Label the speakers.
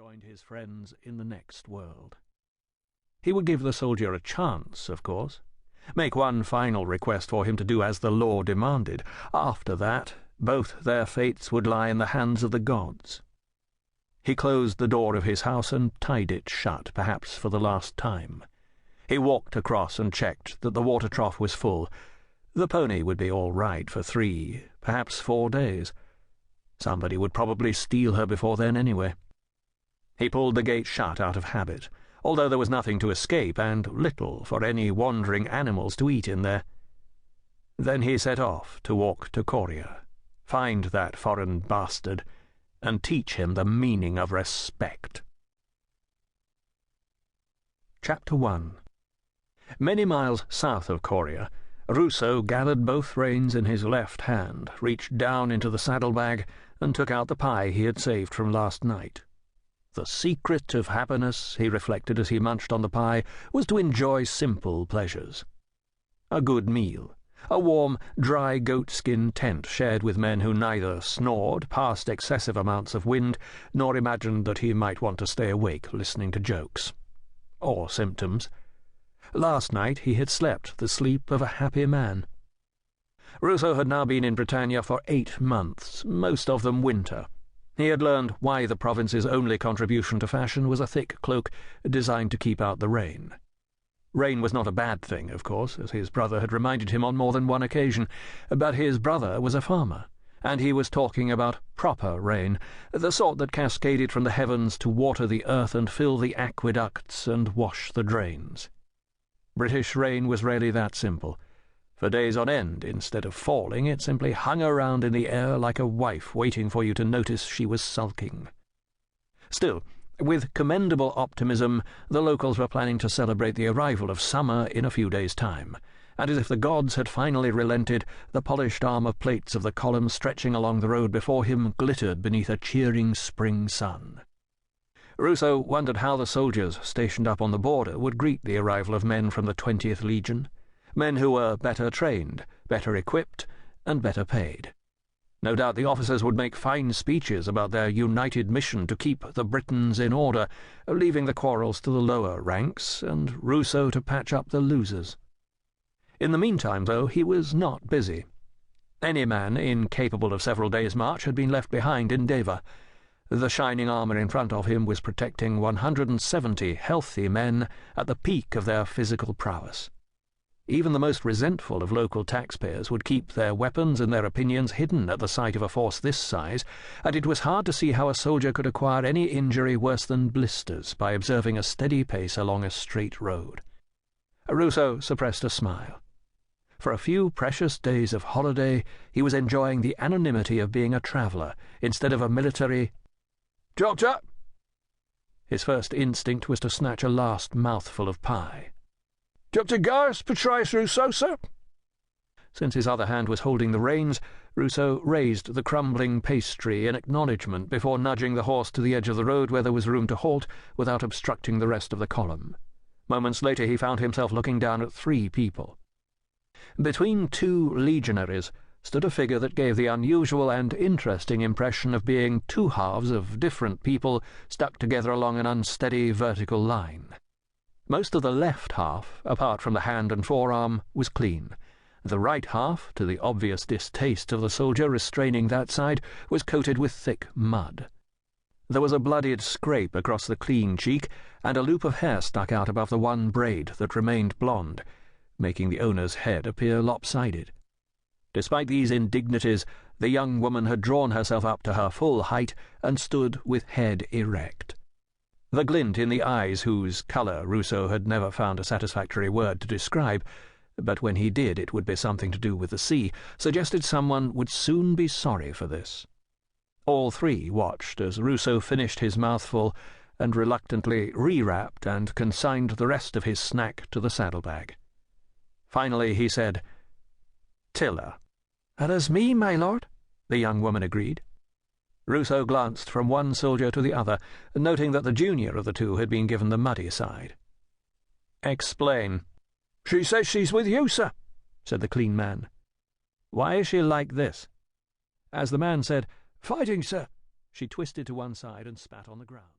Speaker 1: joined his friends in the next world. He would give the soldier a chance, of course, make one final request for him to do as the law demanded. After that, both their fates would lie in the hands of the gods. He closed the door of his house and tied it shut, perhaps for the last time. He walked across and checked that the water trough was full. The pony would be all right for 3, perhaps 4 days. Somebody would probably steal her before then anyway. He pulled the gate shut out of habit, although there was nothing to escape and little for any wandering animals to eat in there. Then he set off to walk to Coria, find that foreign bastard, and teach him the meaning of respect. Chapter 1. Many miles south of Coria, Ruso gathered both reins in his left hand, reached down into the saddlebag, and took out the pie he had saved from last night. The secret of happiness, he reflected as he munched on the pie, was to enjoy simple pleasures. A good meal, a warm, dry goatskin tent shared with men who neither snored past excessive amounts of wind, nor imagined that he might want to stay awake listening to jokes. Or symptoms. Last night he had slept the sleep of a happy man. Ruso had now been in Britannia for 8 months, most of them winter. He had learned why the province's only contribution to fashion was a thick cloak designed to keep out the rain. Rain was not a bad thing, of course, as his brother had reminded him on more than one occasion, but his brother was a farmer, and he was talking about proper rain, the sort that cascaded from the heavens to water the earth and fill the aqueducts and wash the drains. British rain was rarely that simple. For days on end, instead of falling, it simply hung around in the air like a wife waiting for you to notice she was sulking. Still, with commendable optimism, the locals were planning to celebrate the arrival of summer in a few days' time, and as if the gods had finally relented, the polished armor plates of the columns stretching along the road before him glittered beneath a cheering spring sun. Ruso wondered how the soldiers stationed up on the border would greet the arrival of men from the 20th Legion, men who were better trained, better equipped, and better paid. No doubt the officers would make fine speeches about their united mission to keep the Britons in order, leaving the quarrels to the lower ranks, and Ruso to patch up the losers. In the meantime, though, he was not busy. Any man incapable of several days' march had been left behind in Deva. The shining armor in front of him was protecting 170 healthy men at the peak of their physical prowess. Even the most resentful of local taxpayers would keep their weapons and their opinions hidden at the sight of a force this size, and it was hard to see how a soldier could acquire any injury worse than blisters by observing a steady pace along a straight road. Ruso suppressed a smile. For a few precious days of holiday, he was enjoying the anonymity of being a traveller instead of a military "Doctor!" His first instinct was to snatch a last mouthful of pie. "Dr. Gaius Petreius Ruso, sir?" Since his other hand was holding the reins, Ruso raised the crumbling pastry in acknowledgment before nudging the horse to the edge of the road where there was room to halt without obstructing the rest of the column. Moments later he found himself looking down at 3 people. Between 2 legionaries stood a figure that gave the unusual and interesting impression of being 2 halves of different people stuck together along an unsteady vertical line. Most of the left half, apart from the hand and forearm, was clean. The right half, to the obvious distaste of the soldier restraining that side, was coated with thick mud. There was a bloodied scrape across the clean cheek, and a loop of hair stuck out above the one braid that remained blonde, making the owner's head appear lopsided. Despite these indignities, the young woman had drawn herself up to her full height and stood with head erect. The glint in the eyes, whose colour Ruso had never found a satisfactory word to describe, but when he did it would be something to do with the sea, suggested someone would soon be sorry for this. All 3 watched as Ruso finished his mouthful and reluctantly rewrapped and consigned the rest of his snack to the saddlebag. Finally he said, "Tilla." "That is me, my lord," the young woman agreed. Ruso glanced from one soldier to the other, noting that the junior of the 2 had been given the muddy side. "Explain." "She says she's with you, sir," said the clean man. "Why is she like this?" As the man said, "Fighting, sir," she twisted to one side and spat on the ground.